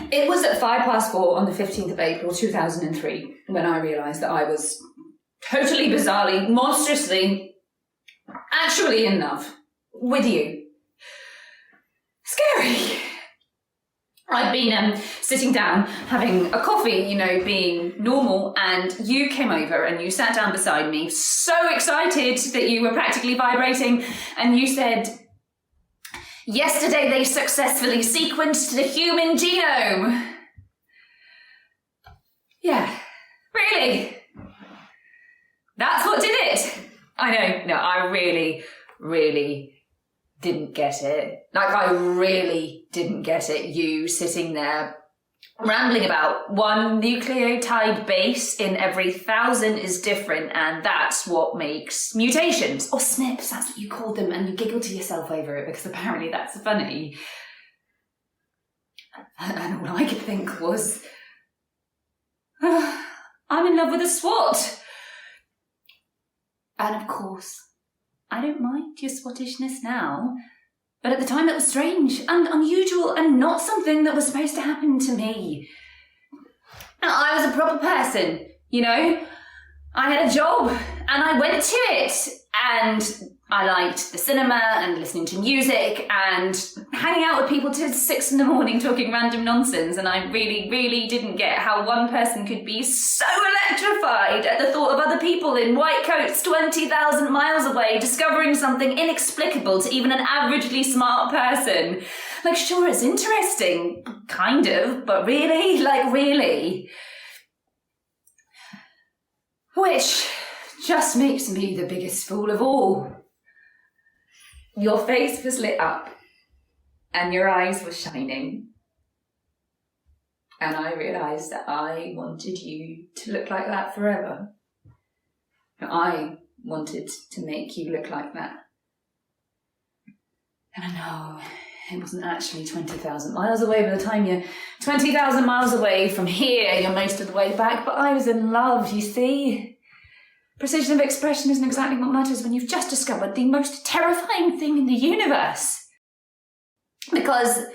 It was at 4:05 on the 15th of April 2003 when I realised that I was totally, bizarrely, monstrously, actually in love with you. Scary. I'd been sitting down, having a coffee, being normal, and you came over and you sat down beside me, so excited that you were practically vibrating, and you said, "Yesterday they successfully sequenced the human genome." Yeah, really? That's what did it? I know, no, I really, really didn't get it. Like, I really didn't get it. You sitting there rambling about one nucleotide base in every 1,000 is different, and that's what makes mutations. Or SNPs, that's what you call them, and you giggle to yourself over it because apparently that's funny. And all I could think was, I'm in love with a SWAT. And of course, I don't mind your Swattishness now, but at the time it was strange and unusual and not something that was supposed to happen to me. I was a proper person, I had a job and I went to it, and I liked the cinema and listening to music and hanging out with people till 6 a.m. talking random nonsense, and I really, really didn't get how one person could be so electrified at the thought of other people in white coats 20,000 miles away discovering something inexplicable to even an averagely smart person. Like, sure, it's interesting, kind of, but really? Like, really? Which just makes me the biggest fool of all. Your face was lit up and your eyes were shining. And I realised that I wanted you to look like that forever. I wanted to make you look like that. And I know it wasn't actually 20,000 miles away. By the time you're 20,000 miles away from here, you're most of the way back. But I was in love, you see. Precision of expression isn't exactly what matters when you've just discovered the most terrifying thing in the universe. Because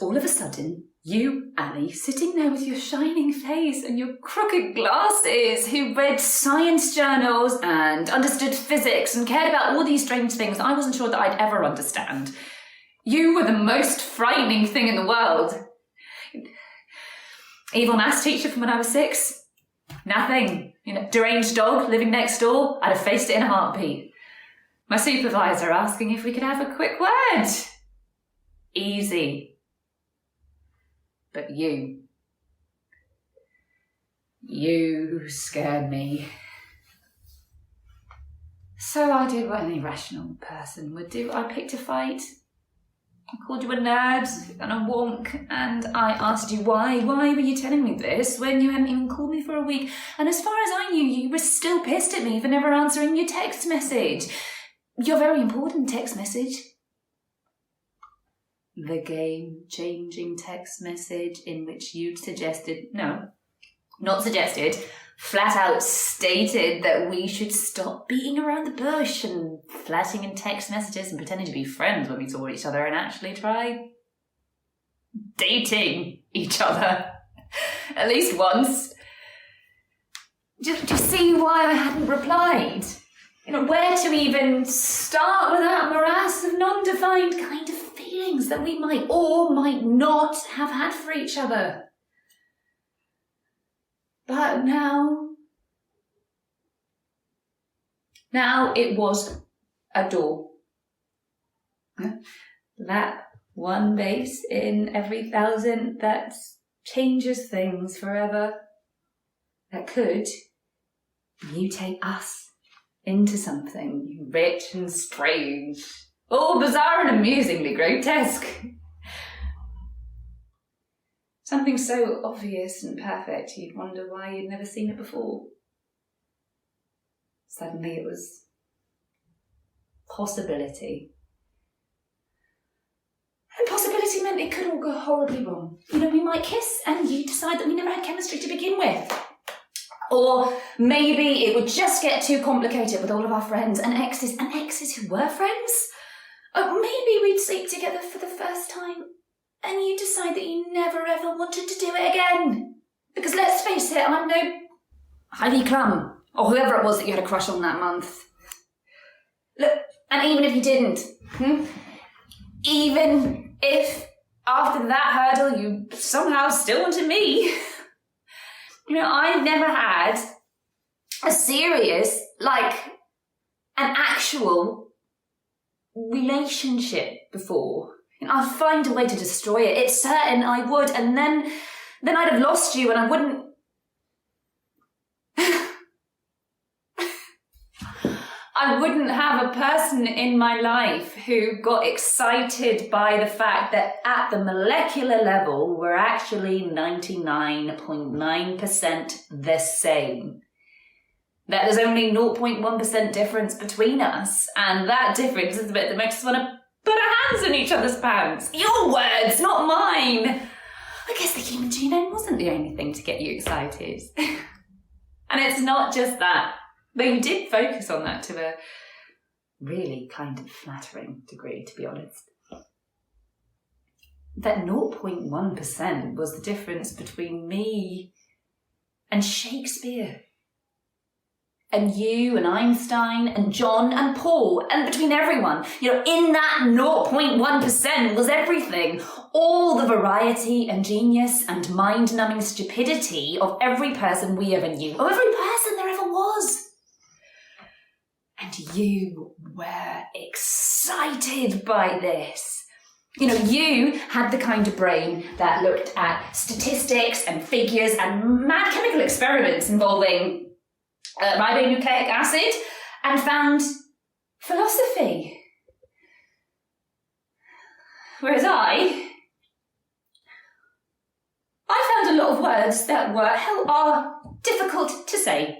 all of a sudden, you, Ali, sitting there with your shining face and your crooked glasses, who read science journals and understood physics and cared about all these strange things I wasn't sure that I'd ever understand. You were the most frightening thing in the world. Evil maths teacher from when I was 6? Nothing. Deranged dog living next door? I'd have faced it in a heartbeat. My supervisor asking if we could have a quick word. Easy. But you scared me. So I did what any rational person would do. I picked a fight. I called you a nerd and a wonk, and I asked you why. Why were you telling me this when you hadn't even called me for a week? And as far as I knew, you were still pissed at me for never answering your text message. Your very important text message. The game-changing text message in which you'd suggested, no, not suggested, flat out stated that we should stop beating around the bush and flirting in text messages and pretending to be friends when we saw each other and actually try dating each other. At least once. Do you see why I hadn't replied? Where to even start with that morass of non-defined kind of feelings that we might or might not have had for each other. But now it was a door. That one base in every 1,000 that changes things forever. That could mutate us into something rich and strange. All bizarre and amusingly grotesque. Something so obvious and perfect, you'd wonder why you'd never seen it before. Suddenly it was possibility. And possibility meant it could all go horribly wrong. You know, we might kiss and you decide that we never had chemistry to begin with. Or maybe it would just get too complicated with all of our friends and exes who were friends. Or maybe we'd sleep together for the first time and you decide that you never ever wanted to do it again. Because let's face it, I'm no Heidi Klum or whoever it was that you had a crush on that month. Look, and even if you didn't, even if after that hurdle you somehow still wanted me, you know, I've never had a serious, like, an actual relationship before. You know, I'd find a way to destroy it. It's certain I would, and then I'd have lost you and I wouldn't... I wouldn't have a person in my life who got excited by the fact that at the molecular level, we're actually 99.9% the same. That there's only 0.1% difference between us, and that difference is the bit that makes us want to put our hands in each other's pants. Your words, not mine. I guess the human genome wasn't the only thing to get you excited. And it's not just that. Though you did focus on that to a really kind of flattering degree, to be honest. That 0.1% was the difference between me and Shakespeare. And you and Einstein and John and Paul, and between everyone. You know, in that 0.1% was everything. All the variety and genius and mind-numbing stupidity of every person we ever knew, of every person there ever was. And you were excited by this. You know, you had the kind of brain that looked at statistics and figures and mad chemical experiments involving ribonucleic acid and found philosophy. Whereas I found a lot of words that are difficult to say.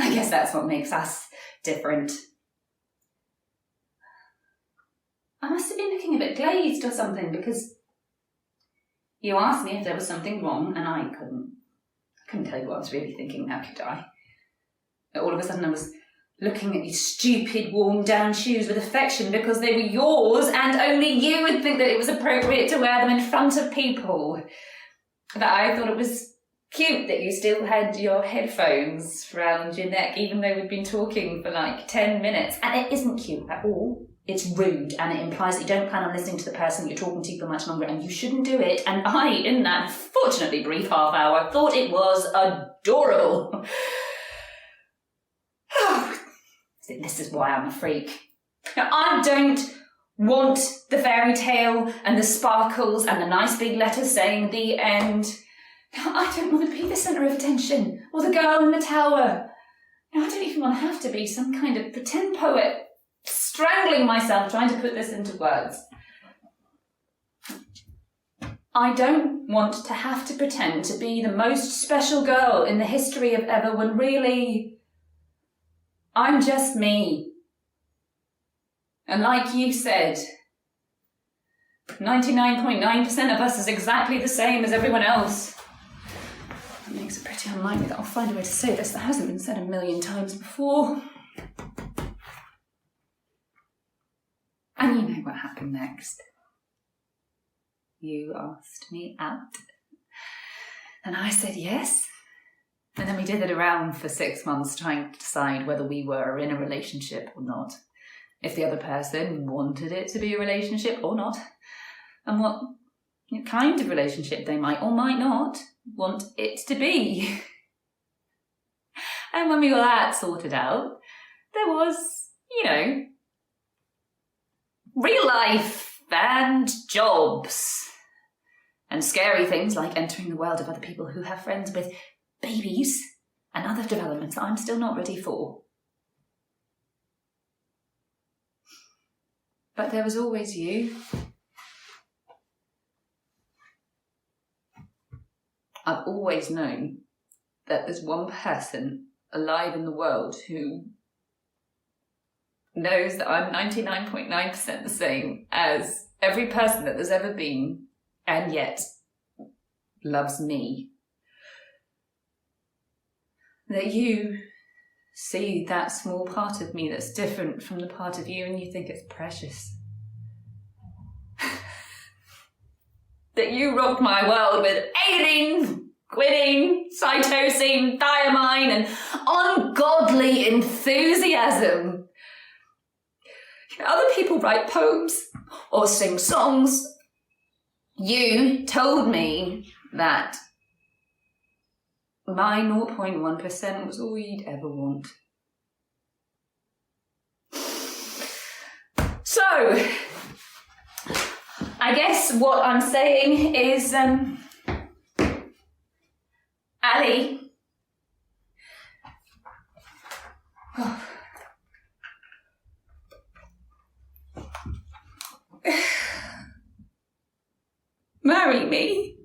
I guess that's what makes us different. I must have been looking a bit glazed or something because you asked me if there was something wrong and I couldn't tell you what I was really thinking, now could I? All of a sudden I was looking at these stupid worn-down shoes with affection because they were yours and only you would think that it was appropriate to wear them in front of people. That I thought it was cute that you still had your headphones round your neck even though we'd been talking for like 10 minutes. And it isn't cute at all. It's rude and it implies that you don't plan on listening to the person you're talking to for much longer and you shouldn't do it. And I, in that fortunately brief half hour, thought it was adorable. This is why I'm a freak. Now, I don't want the fairy tale and the sparkles and the nice big letters saying the end. I don't want to be the centre of attention or the girl in the tower. I don't even want to have to be some kind of pretend poet strangling myself trying to put this into words. I don't want to have to pretend to be the most special girl in the history of ever when really I'm just me. And like you said, 99.9% of us is exactly the same as everyone else. That makes it pretty unlikely that I'll find a way to say this that hasn't been said a million times before. And you know what happened next. You asked me out. And I said yes. And then we did it around for 6 months trying to decide whether we were in a relationship or not. If the other person wanted it to be a relationship or not. And what kind of relationship they might or might not want it to be. And when we got that sorted out, there was, real life and jobs. And scary things like entering the world of other people who have friends with babies and other developments I'm still not ready for. But there was always you. I've always known that there's one person alive in the world who knows that I'm 99.9% the same as every person that there's ever been, and yet loves me. That you see that small part of me that's different from the part of you, and you think it's precious. That you rocked my world with adenine, quinine, cytosine, thiamine, and ungodly enthusiasm. Other people write poems or sing songs. You told me that my 0.1% was all you'd ever want. So, I guess what I'm saying is, Ali. Oh. Marry me.